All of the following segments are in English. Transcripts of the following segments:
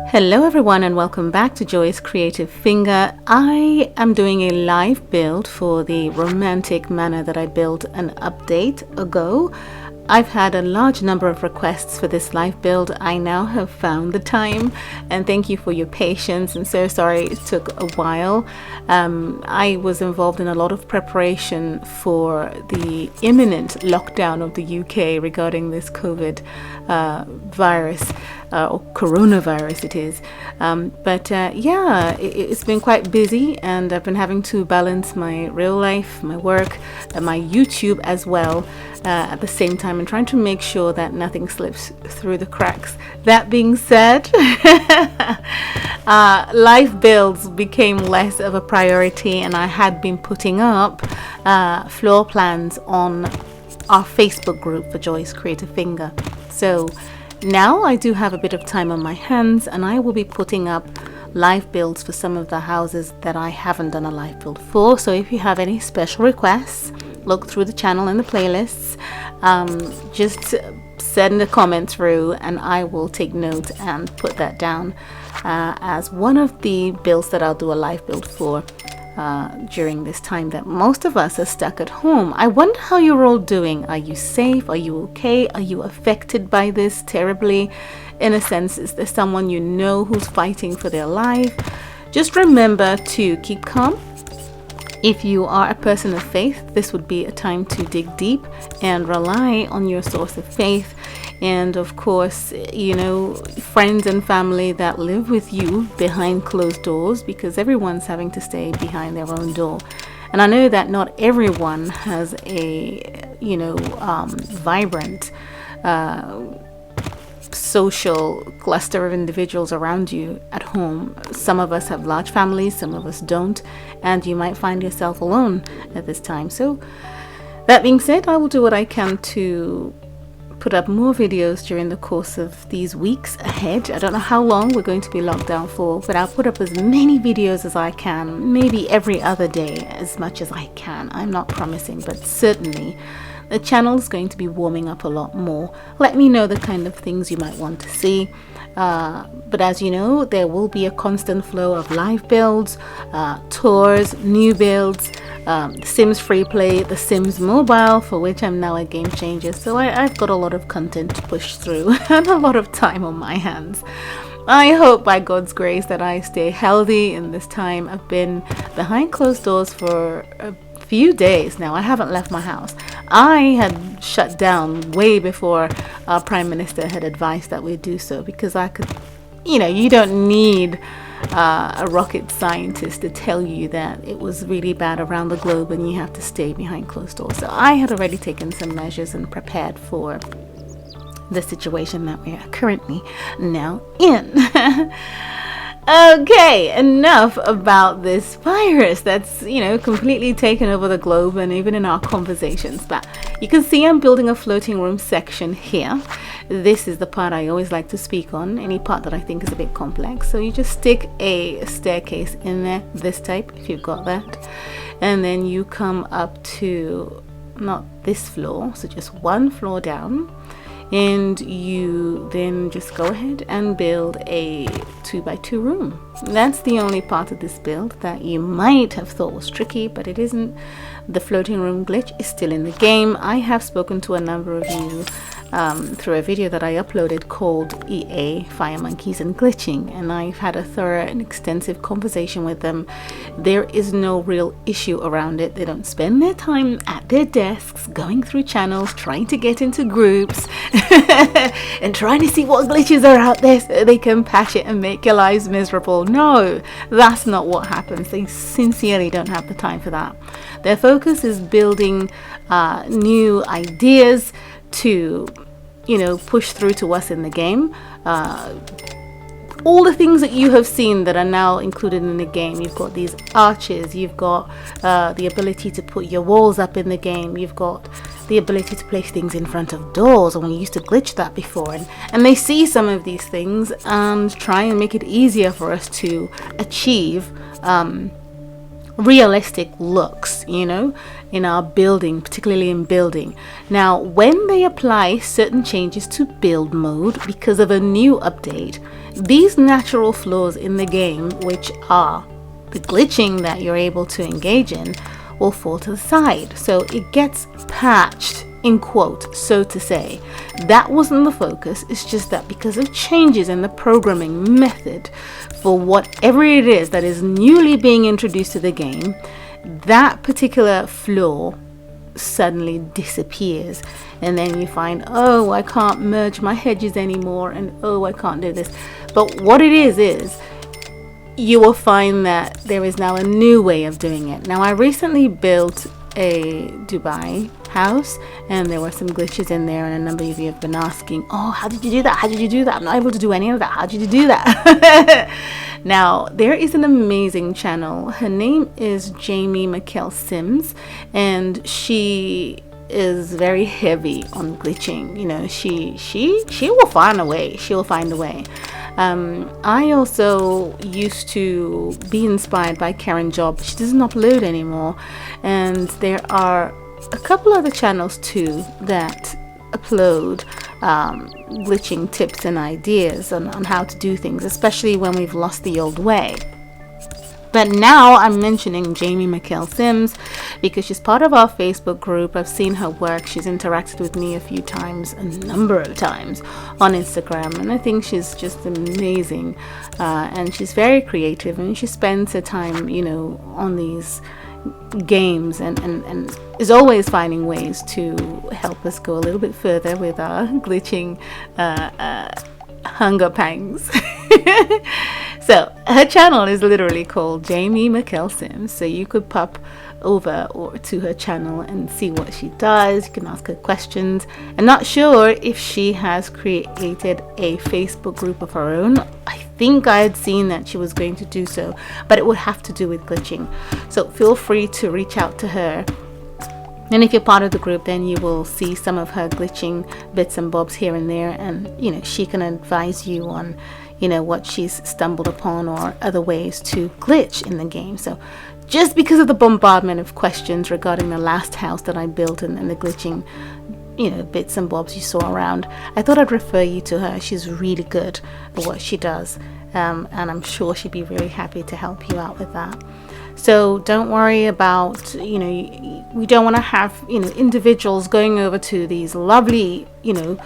Hello everyone and welcome back to JCfinger. I am doing a live build for the romantic manor that I built an update ago. I've had a large number of requests for this live build. I now have found the time, and thank you for your patience, and so sorry it took a while. I was involved in a lot of preparation for the imminent lockdown of the UK regarding this COVID virus, or coronavirus it is. Yeah, it's been quite busy, and I've been having to balance my real life, my work, and my YouTube as well at the same time, and trying to make sure that nothing slips through the cracks. That being said, live builds became less of a priority, and I had been putting up floor plans on our Facebook group for JCfinger. So now I do have a bit of time on my hands, and I will be putting up live builds for some of the houses that I haven't done a live build for. So if you have any special requests, look through the channel and the playlists. Just send a comment through and I will take note and put that down as one of the builds that I'll do a live build for during this time that most of us are stuck at home. I wonder how you're all doing. Are you safe? Are you okay? Are you affected by this terribly? In a sense, is there someone you know who's fighting for their life? Just remember to keep calm. If you are a person of faith, this would be a time to dig deep and rely on your source of faith. And of course, you know, friends and family that live with you behind closed doors, because everyone's having to stay behind their own door. And I know that not everyone has a, vibrant social cluster of individuals around you at home. Some of us have large families, some of us don't, and you might find yourself alone at this time. So that being said, I will do what I can to put up more videos during the course of these weeks ahead. I don't know how long we're going to be locked down for, but I'll put up as many videos as I can, maybe every other day, as much as I can. I'm not promising, but certainly the channel is going to be warming up a lot more. Let me know the kind of things you might want to see. But as you know, there will be a constant flow of live builds, tours, new builds, The Sims FreePlay, The Sims Mobile, for which I'm now a game changer. So I've got a lot of content to push through and a lot of time on my hands. I hope by God's grace that I stay healthy in this time. I've been behind closed doors for a few days now. I haven't left my house. I had shut down way before our Prime Minister had advised that we do so, because I could, you don't need a rocket scientist to tell you that it was really bad around the globe and you have to stay behind closed doors. So I had already taken some measures and prepared for the situation that we are currently now in. Okay, enough about this virus that's, completely taken over the globe and even in our conversations. But you can see I'm building a floating room section here. This is the part I always like to speak on, any part that I think is a bit complex. So you just stick a staircase in there, this type, if you've got that. And then you come up to, not this floor, so just one floor down. And you then just go ahead and build a 2x2 room. That's the only part of this build that you might have thought was tricky, but it isn't. The floating room glitch is still in the game. I have spoken to a number of you through a video that I uploaded called EA Fire Monkeys and Glitching, and I've had a thorough and extensive conversation with them. There is no real issue around it. They don't spend their time at their desks going through channels trying to get into groups and trying to see what glitches are out there so they can patch it and make your lives miserable. No, that's not what happens. They sincerely don't have the time for that. Their focus is building new ideas to, push through to us in the game. All the things that you have seen that are now included in the game. You've got these arches, you've got the ability to put your walls up in the game, you've got the ability to place things in front of doors, and we used to glitch that before, and they see some of these things and try and make it easier for us to achieve realistic looks, in our building, particularly in building. Now, when they apply certain changes to build mode because of a new update, these natural flaws in the game, which are the glitching that you're able to engage in, will fall to the side. So it gets patched, in quote, so to say. That wasn't the focus. It's just that because of changes in the programming method for whatever it is that is newly being introduced to the game, that particular flaw suddenly disappears, and then you find, oh, I can't merge my hedges anymore, and oh, I can't do this. But what it is you will find that there is now a new way of doing it. Now, I recently built a Dubai house, and there were some glitches in there, and a number of you have been asking, oh, how did you do that? How did you do that? I'm not able to do any of that. How did you do that? Now, there is an amazing channel. Her name is Jamie McKell Sims, and she is very heavy on glitching. You know, she will find a way. She will find a way. I also used to be inspired by Karen Job. She doesn't upload anymore, and there are a couple other channels too that upload glitching tips and ideas on how to do things, especially when we've lost the old way. But now I'm mentioning Jamie McKell Sims because she's part of our Facebook group. I've seen her work. She's interacted with me a few times, a number of times on Instagram, and I think she's just amazing. And she's very creative, and she spends her time, you know, on these games and is always finding ways to help us go a little bit further with our glitching hunger pangs. So her channel is literally called Jamie McKell Sims, so you could pop over or to her channel and see what she does. You can ask her questions. I'm not sure if she has created a Facebook group of her own. I think I had seen that she was going to do so, but it would have to do with glitching. So feel free to reach out to her. And if you're part of the group, then you will see some of her glitching bits and bobs here and there, and you know, she can advise you on, you know, what she's stumbled upon or other ways to glitch in the game. So just because of the bombardment of questions regarding the last house that I built and the glitching, you know, bits and bobs you saw around, I thought I'd refer you to her. She's really good at what she does, and I'm sure she'd be very happy to help you out with that. So don't worry about, you know, we don't want to have, you know, individuals going over to these lovely, you know,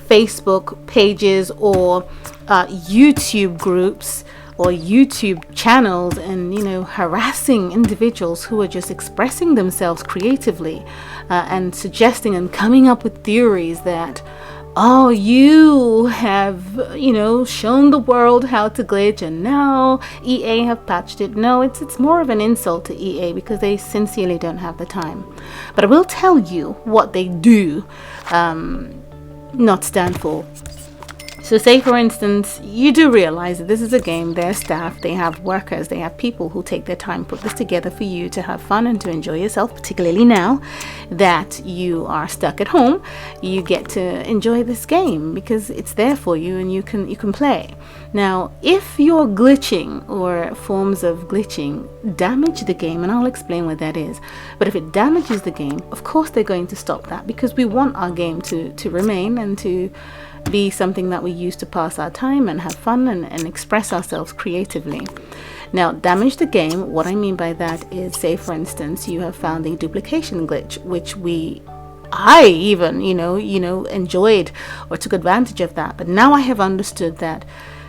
Facebook pages or YouTube groups or YouTube channels and, you know, harassing individuals who are just expressing themselves creatively and suggesting and coming up with theories that, oh, you have, you know, shown the world how to glitch and now EA have patched it. No, it's more of an insult to EA because they sincerely don't have the time. But I will tell you what they do not stand for. So say, for instance, you do realize that this is a game, their staff, they have workers, they have people who take their time, put this together for you to have fun and to enjoy yourself, particularly now that you are stuck at home. You get to enjoy this game because it's there for you and you can play. Now, if your glitching or forms of glitching damage the game, and I'll explain what that is, but if it damages the game, of course they're going to stop that because we want our game to remain and to be something that we use to pass our time and have fun and express ourselves creatively. Now, damage the game, what I mean by that is, say for instance, you have found a duplication glitch, which I even, you know, enjoyed or took advantage of that, but now I have understood that.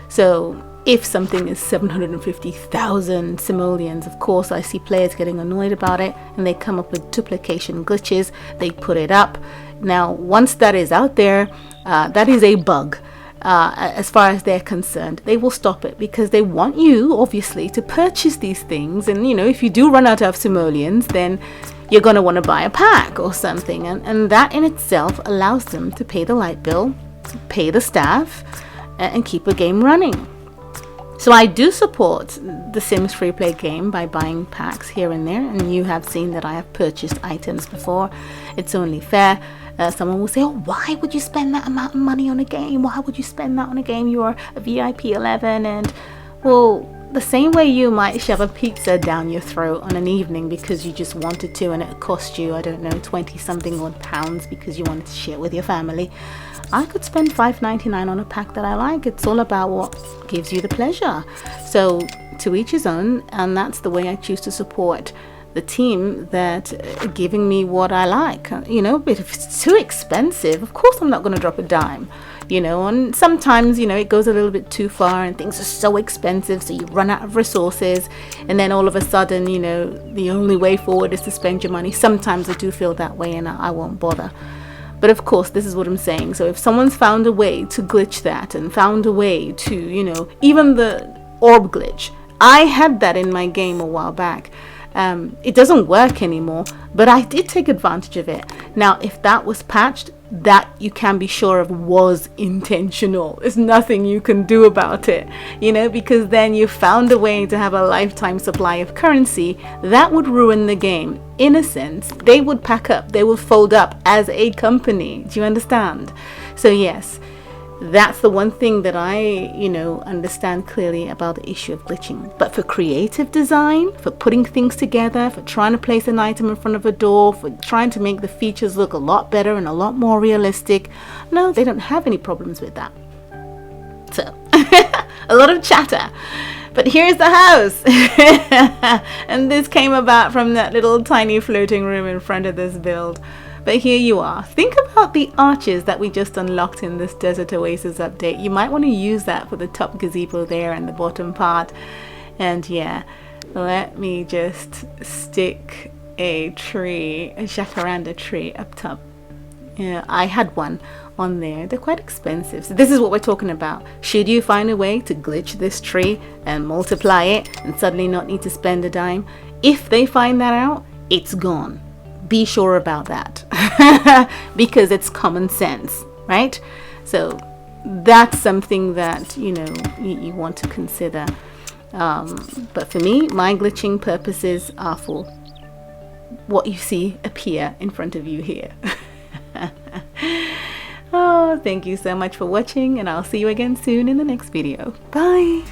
So if something is 750,000 simoleons, of course I see players getting annoyed about it and they come up with duplication glitches, they put it up. Now, once that is out there, that is a bug. As far as they're concerned, they will stop it because they want you, obviously, to purchase these things. And, you know, if you do run out of simoleons, then you're going to want to buy a pack or something. And that in itself allows them to pay the light bill, pay the staff, and keep a game running. So I do support the Sims FreePlay game by buying packs here and there. And you have seen that I have purchased items before. It's only fair. Someone will say, oh, why would you spend that amount of money on a game? Why would you spend that on a game? You're a VIP 11. And, well, the same way you might shove a pizza down your throat on an evening because you just wanted to and it cost you, I don't know, 20 something odd pounds because you wanted to share with your family, I could spend $5.99 on a pack that I like. It's all about what gives you the pleasure. So to each his own, and that's the way I choose to support the team that are giving me what I like. You know, but if it's too expensive, of course I'm not going to drop a dime. You know, and sometimes, you know, it goes a little bit too far and things are so expensive, so you run out of resources, and then all of a sudden, you know, the only way forward is to spend your money. Sometimes I do feel that way and I won't bother. But of course, this is what I'm saying. So if someone's found a way to glitch that and found a way to, you know, even the orb glitch, I had that in my game a while back. It doesn't work anymore, but I did take advantage of it. Now, if that was patched, that you can be sure of was intentional. There's nothing you can do about it, you know, because then you found a way to have a lifetime supply of currency that would ruin the game. In a sense, they would pack up, they would fold up as a company. Do you understand? So yes, that's the one thing that I, you know, understand clearly about the issue of glitching. But for creative design, for putting things together, for trying to place an item in front of a door, for trying to make the features look a lot better and a lot more realistic, no, they don't have any problems with that. So, a lot of chatter. But here's the house. And this came about from that little tiny floating room in front of this build. But here you are. Think about the arches that we just unlocked in this Desert Oasis update. You might want to use that for the top gazebo there and the bottom part. And yeah, let me just stick a tree, a jacaranda tree up top. Yeah, I had one on there. They're quite expensive. So this is what we're talking about. Should you find a way to glitch this tree and multiply it and suddenly not need to spend a dime? If they find that out, it's gone. Be sure about that. Because it's common sense, right? So that's something that, you know, you want to consider. But for me, my glitching purposes are for what you see appear in front of you here. Oh, thank you so much for watching, and I'll see you again soon in the next video. Bye.